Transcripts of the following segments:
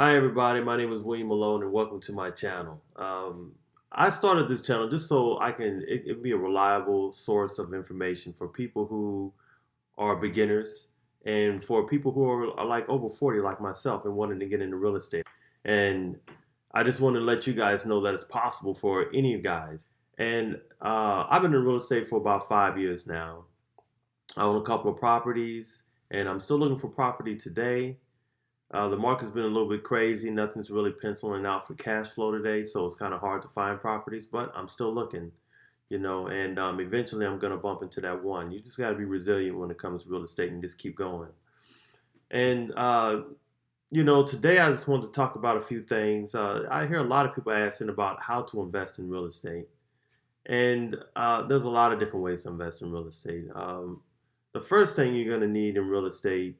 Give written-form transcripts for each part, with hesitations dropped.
Hi everybody, my name is William Malone and welcome to my channel. I started this channel just so it be a reliable source of information for people who are beginners and for people who are like over 40 like myself and wanting to get into real estate. And I just want to let you guys know that it's possible for any of you guys. And I've been in real estate for about 5 years now. I own a couple of properties and I'm still looking for property today. The market's been a little bit crazy. Nothing's really penciling out for cash flow today, so it's kind of hard to find properties, but I'm still looking, and eventually I'm going to bump into that one. You just got to be resilient when it comes to real estate and just keep going. And, today I just wanted to talk about a few things. I hear a lot of people asking about how to invest in real estate. And there's a lot of different ways to invest in real estate. The first thing you're going to need in real estate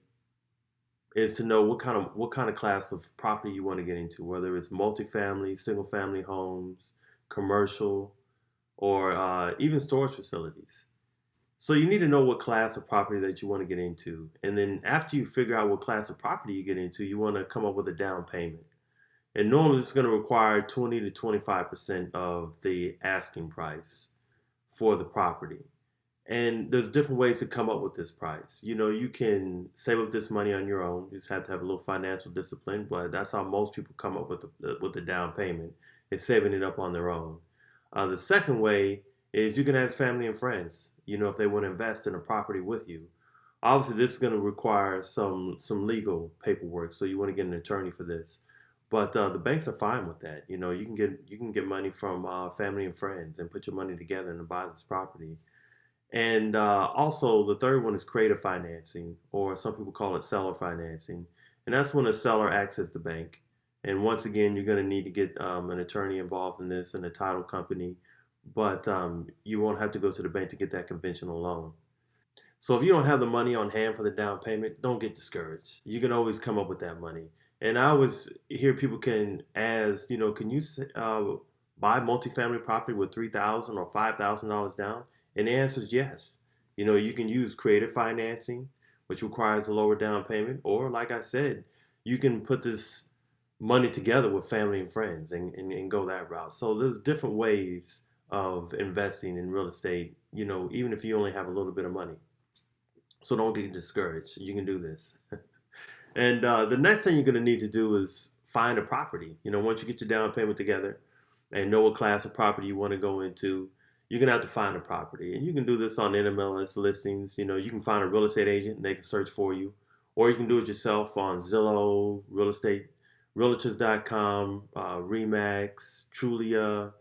is to know what kind of class of property you want to get into, whether it's multifamily, single family homes, commercial, or even storage facilities. So you need to know what class of property that you want to get into, and then after you figure out what class of property you get into, you want to come up with a down payment. And normally it's going to require 20 to 25% of the asking price for the property. And there's different ways to come up with this price. You can save up this money on your own. You just have to have a little financial discipline, but that's how most people come up with the down payment. Is saving it up on their own. The second way is you can ask family and friends. If they want to invest in a property with you. Obviously, this is going to require some legal paperwork, so you want to get an attorney for this. But the banks are fine with that. You can get money from family and friends and put your money together and buy this property. And also, the third one is creative financing, or some people call it seller financing. And that's when a seller acts as the bank. And once again, you're going to need to get an attorney involved in this and a title company, but you won't have to go to the bank to get that conventional loan. So if you don't have the money on hand for the down payment, don't get discouraged. You can always come up with that money. And I always hear people can ask, can you buy multifamily property with $3,000 or $5,000 down? And the answer is yes. You can use creative financing, which requires a lower down payment, or like I said, you can put this money together with family and friends and go that route. So there's different ways of investing in real estate, even if you only have a little bit of money. So don't get discouraged. You can do this. And the next thing you're going to need to do is find a property. Once you get your down payment together and know what class of property you want to go into, you're going to have to find a property. And you can do this on NMLS listings. You can find a real estate agent and they can search for you. Or you can do it yourself on Zillow, Real Estate, Realtors.com, Remax, Trulia,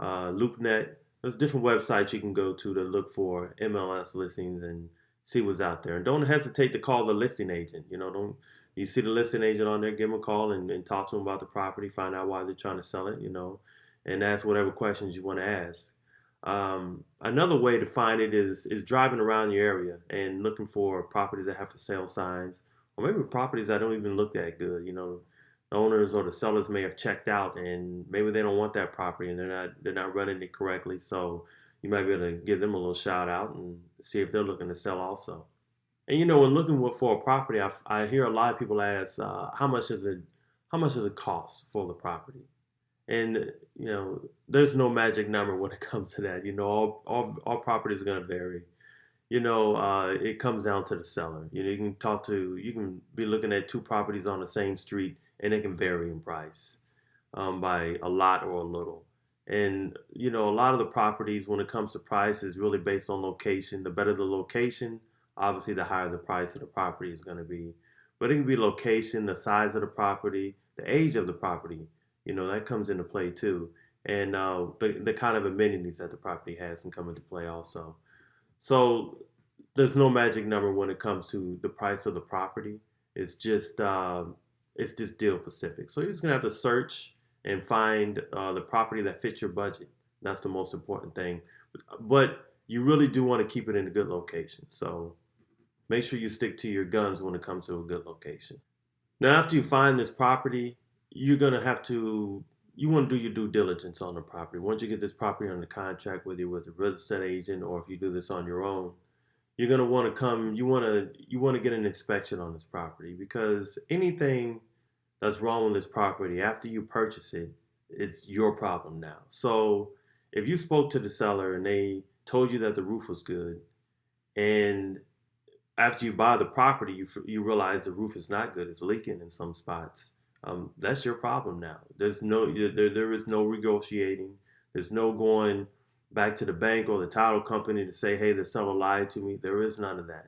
LoopNet. There's different websites you can go to look for MLS listings and see what's out there. And don't hesitate to call the listing agent. Don't you see the listing agent on there, give them a call and talk to them about the property, find out why they're trying to sell it, and ask whatever questions you want to ask. Another way to find it is driving around your area and looking for properties that have for sale signs, or maybe properties that don't even look that good. The owners or the sellers may have checked out, and maybe they don't want that property, and they're not running it correctly. So you might be able to give them a little shout out and see if they're looking to sell also. And when looking for a property, I hear a lot of people ask, how much does it cost for the property? And there's no magic number when it comes to that. All properties are going to vary. It comes down to the seller. You can be looking at two properties on the same street, and they can vary in price by a lot or a little. And a lot of the properties, when it comes to price, is really based on location. The better the location, obviously, the higher the price of the property is going to be. But it can be location, the size of the property, the age of the property. That comes into play too, and the kind of amenities that the property has can come into play also. So there's no magic number when it comes to the price of the property. It's just deal specific. So you're just gonna have to search and find the property that fits your budget. That's the most important thing. But you really do want to keep it in a good location. So make sure you stick to your guns when it comes to a good location. Now, after you find this property, you're gonna have to you want to do your due diligence on the property. Once you get this property under contract, whether you're with a real estate agent or if you do this on your own, you're gonna want to come. You want to get an inspection on this property because anything that's wrong with this property. After you purchase it, it's your problem now. So if you spoke to the seller and they told you that the roof was good, and after you buy the property, you realize the roof is not good. It's leaking in some spots. That's your problem now. There is no negotiating. There's no going back to the bank or the title company to say, hey, the seller lied to me. There is none of that.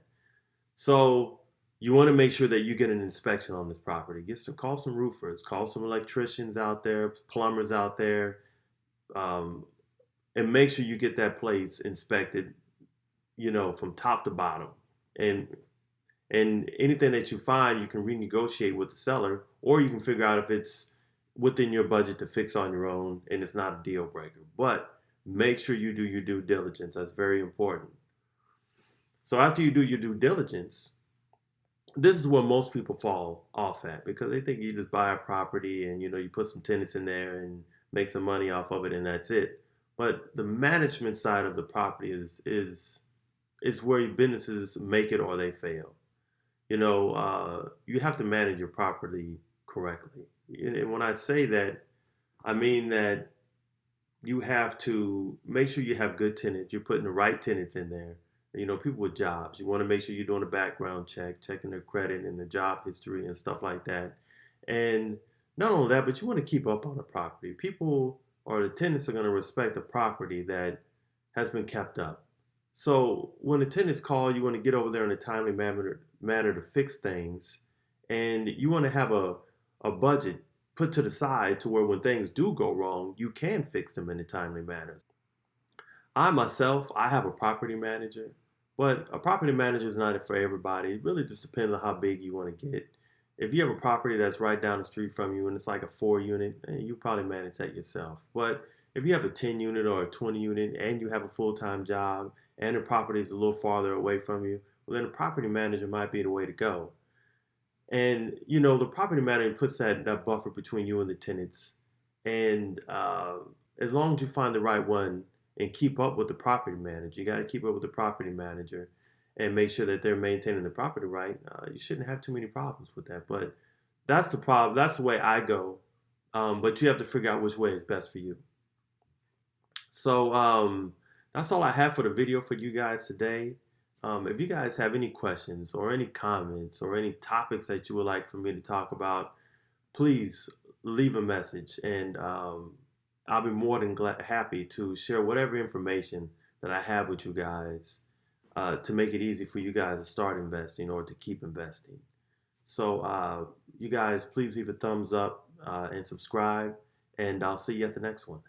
So you want to make sure that you get an inspection on this property. Call some roofers, call some electricians out there, plumbers out there, um, and make sure you get that place inspected, from top to bottom. And anything that you find, you can renegotiate with the seller, or you can figure out if it's within your budget to fix on your own and it's not a deal breaker. But make sure you do your due diligence. That's very important. So after you do your due diligence, this is where most people fall off at, because they think you just buy a property and you put some tenants in there and make some money off of it and that's it. But the management side of the property is where your businesses make it or they fail. You have to manage your property correctly. And when I say that, I mean that you have to make sure you have good tenants. You're putting the right tenants in there. People with jobs. You want to make sure you're doing a background check, checking their credit and their job history and stuff like that. And not only that, but you want to keep up on the property. People or the tenants are going to respect the property that has been kept up. So when the tenants call, you want to get over there in a timely manner to fix things. And you want to have a budget put to the side to where when things do go wrong, you can fix them in a timely manner. I have a property manager, but a property manager is not for everybody. It really just depends on how big you want to get. If you have a property that's right down the street from you and it's like a 4 unit, you probably manage that yourself. But if you have a 10 unit or a 20 unit and you have a full-time job and the property is a little farther away from you, well, then a property manager might be the way to go. And the property manager puts that buffer between you and the tenants. And as long as you find the right one and keep up with the property manager, you got to keep up with the property manager and make sure that they're maintaining the property right. You shouldn't have too many problems with that. But that's the problem. That's the way I go. But you have to figure out which way is best for you. So that's all I have for the video for you guys today. If you guys have any questions or any comments or any topics that you would like for me to talk about, please leave a message, and I'll be more than happy to share whatever information that I have with you guys to make it easy for you guys to start investing or to keep investing. So you guys, please leave a thumbs up and subscribe, and I'll see you at the next one.